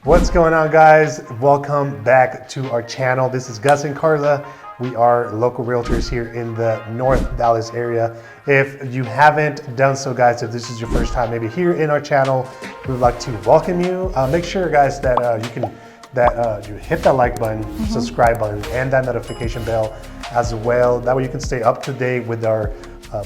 What's going on, guys? Welcome back to our channel. This is Gus and Carla. We are local realtors here in the North Dallas area. If you haven't done so, guys, if this is your first time maybe here in our channel, we would like to welcome you. Make sure, guys, that you hit that like button, subscribe button, and that notification bell as well. That way you can stay up to date with our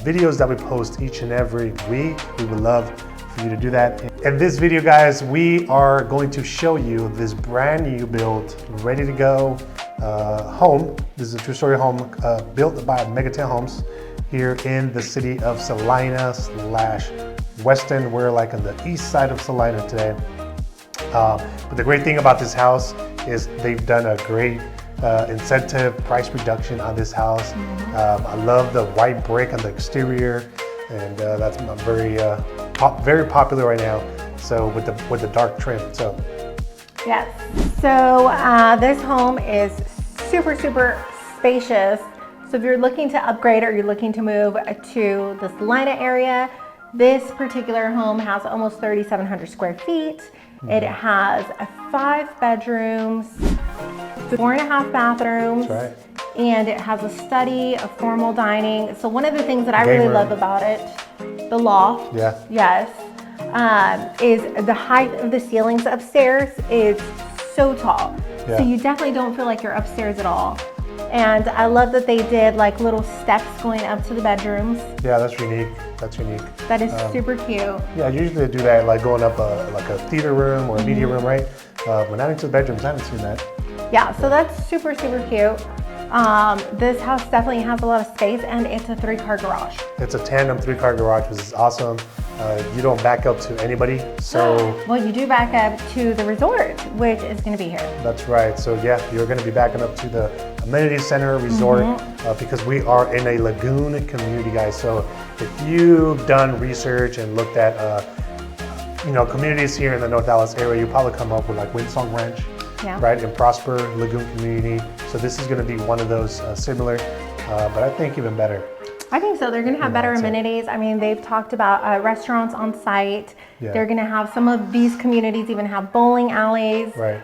videos that we post each and every week. We would love for you to do that. In this video, guys, we are going to show you this brand new built, ready to go home. This is a two-story home built by Megatel Homes here in the city of Celina/Weston. We're like on the east side of Celina today. But the great thing about this house is they've done a great incentive price reduction on this house. I love the white brick on the exterior, and that's very popular right now. So with the dark trim. So yes. So this home is super spacious. So if you're looking to upgrade or you're looking to move to the Celina area, this particular home has almost 3,700 square feet. It has 5 bedrooms, 4.5 bathrooms, that's right. And it has a study, a formal dining. So one of the things that I really love about it, the loft, yes, is the height of the ceilings upstairs is so tall. So you definitely don't feel like you're upstairs at all. And I love that they did like little steps going up to the bedrooms. Yeah, that's unique. That's unique. That is super cute. Yeah, usually they do that like going up like a theater room or a media room, right? But not into the bedrooms. I haven't seen that. Yeah, so that's super cute. This house definitely has a lot of space, and it's a 3-car garage. It's a tandem 3-car garage, which is awesome. You don't back up to anybody, so... Well, you do back up to the resort, which is going to be here. That's right. So yeah, you're going to be backing up to the amenity center resort because we are in a lagoon community, guys. So if you've done research and looked at communities here in the North Dallas area, you probably come up with like Windsong Ranch, right, and Prosper Lagoon Community. So this is going to be one of those similar, but I think even better. I think so. They're going to have better amenities. I mean, they've talked about restaurants on site. They're going to have, some of these communities even have bowling alleys. Right.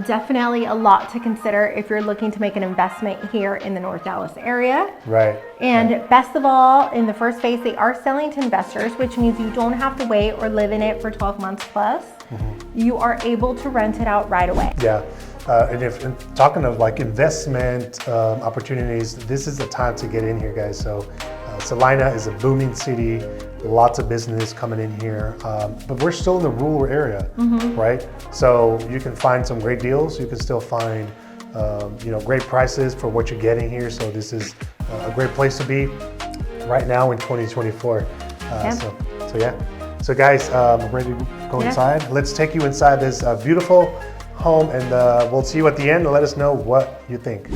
Definitely a lot to consider if you're looking to make an investment here in the North Dallas area. Right. And best of all, in the first phase, they are selling to investors, which means you don't have to wait or live in it for 12 months plus. You are able to rent it out right away. Yeah. And if talking of like investment opportunities, this is the time to get in here, guys. So Celina is a booming city, lots of business coming in here, but we're still in the rural area, right? So you can find some great deals. You can still find great prices for what you're getting here. So this is a great place to be right now in 2024. So yeah. So guys, I'm ready to go inside. Let's take you inside this beautiful home, and we'll see you at the end and let us know what you think.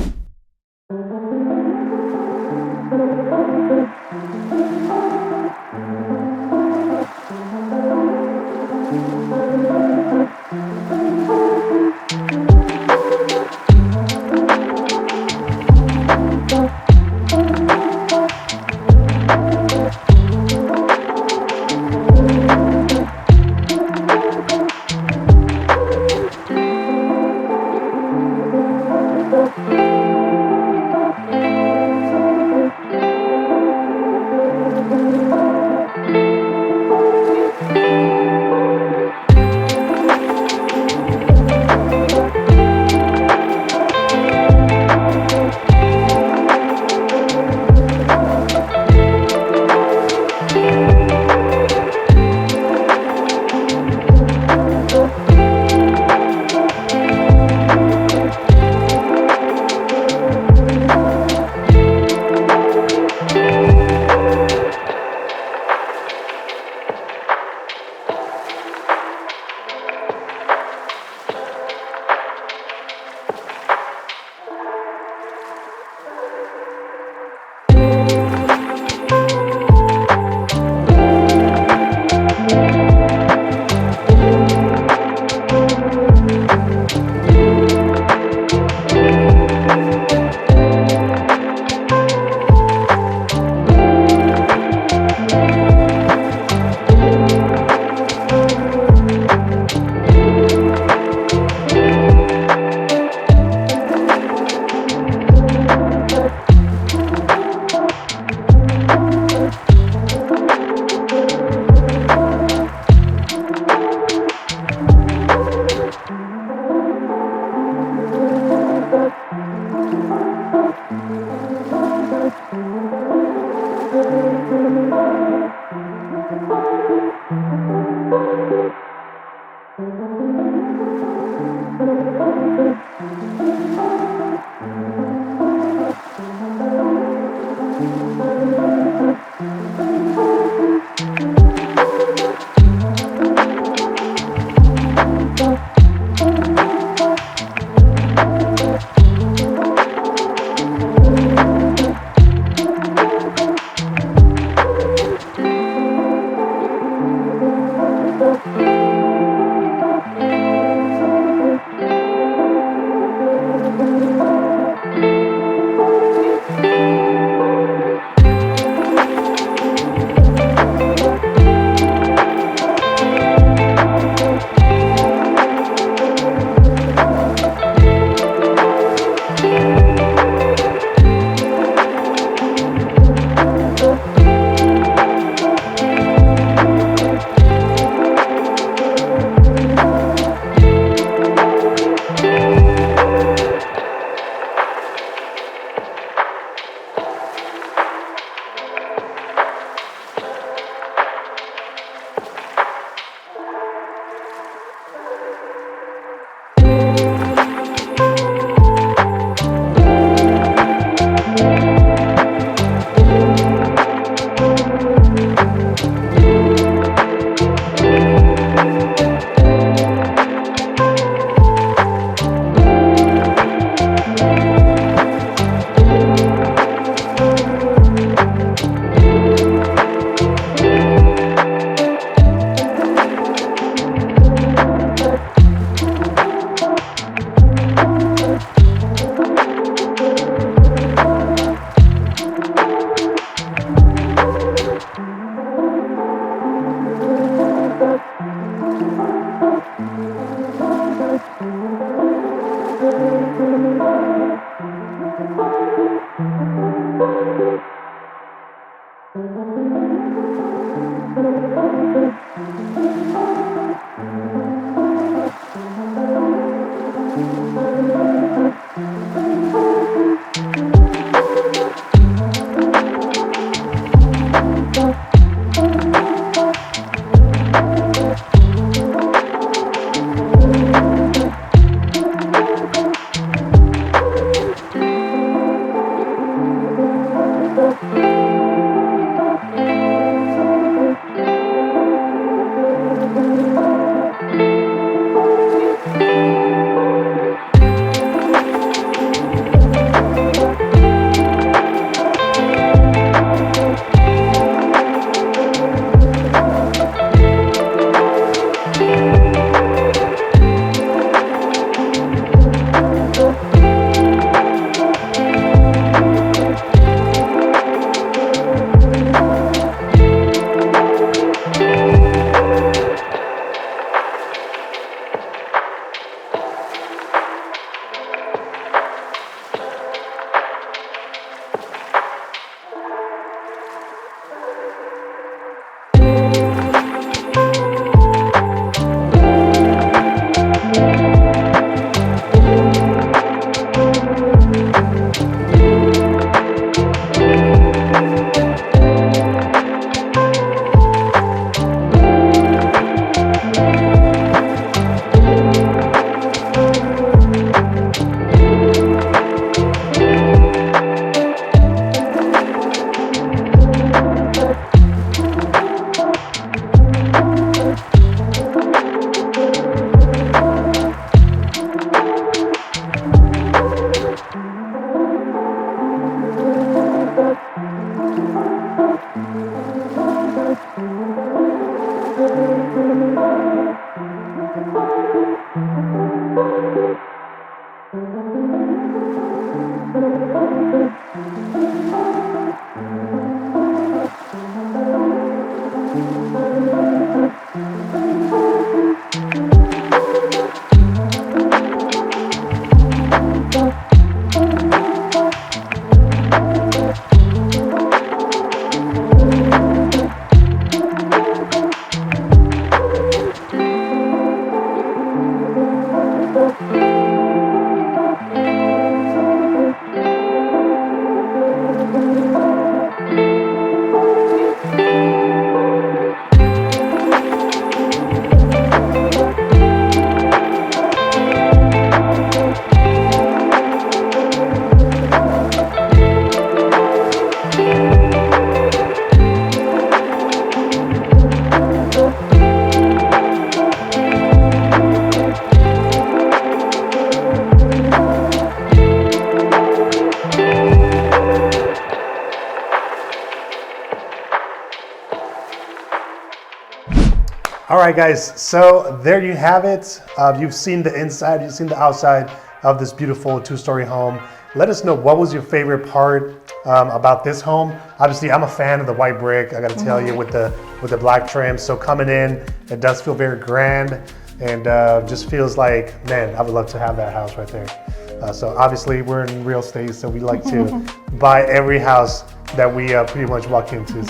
right, guys, so there you have it. You've seen the inside, you've seen the outside of this beautiful 2-story home. Let us know, what was your favorite part about this home? Obviously, I'm a fan of the white brick, I gotta tell you, with the black trim. So coming in, it does feel very grand, and just feels like, man, I would love to have that house right there. So obviously we're in real estate, so we like to buy every house that we pretty much walk into.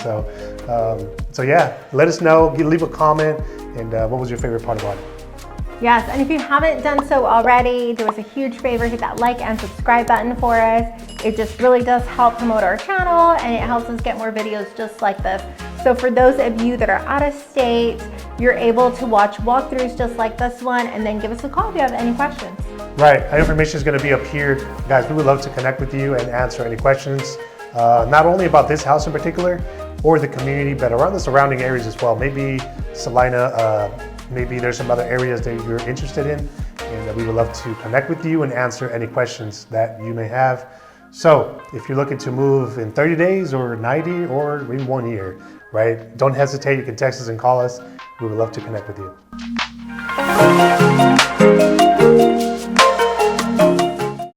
So yeah, let us know, leave a comment, and what was your favorite part about it? Yes, and if you haven't done so already, do us a huge favor, hit that like and subscribe button for us. It just really does help promote our channel, and it helps us get more videos just like this. So for those of you that are out of state, you're able to watch walkthroughs just like this one, and then give us a call if you have any questions. Right, our information is gonna be up here. Guys, we would love to connect with you and answer any questions, not only about this house in particular, or the community, but around the surrounding areas as well. Maybe Celina, maybe there's some other areas that you're interested in, and we would love to connect with you and answer any questions that you may have. So if you're looking to move in 30 days or 90 or even 1 year, right? Don't hesitate, you can text us and call us. We would love to connect with you.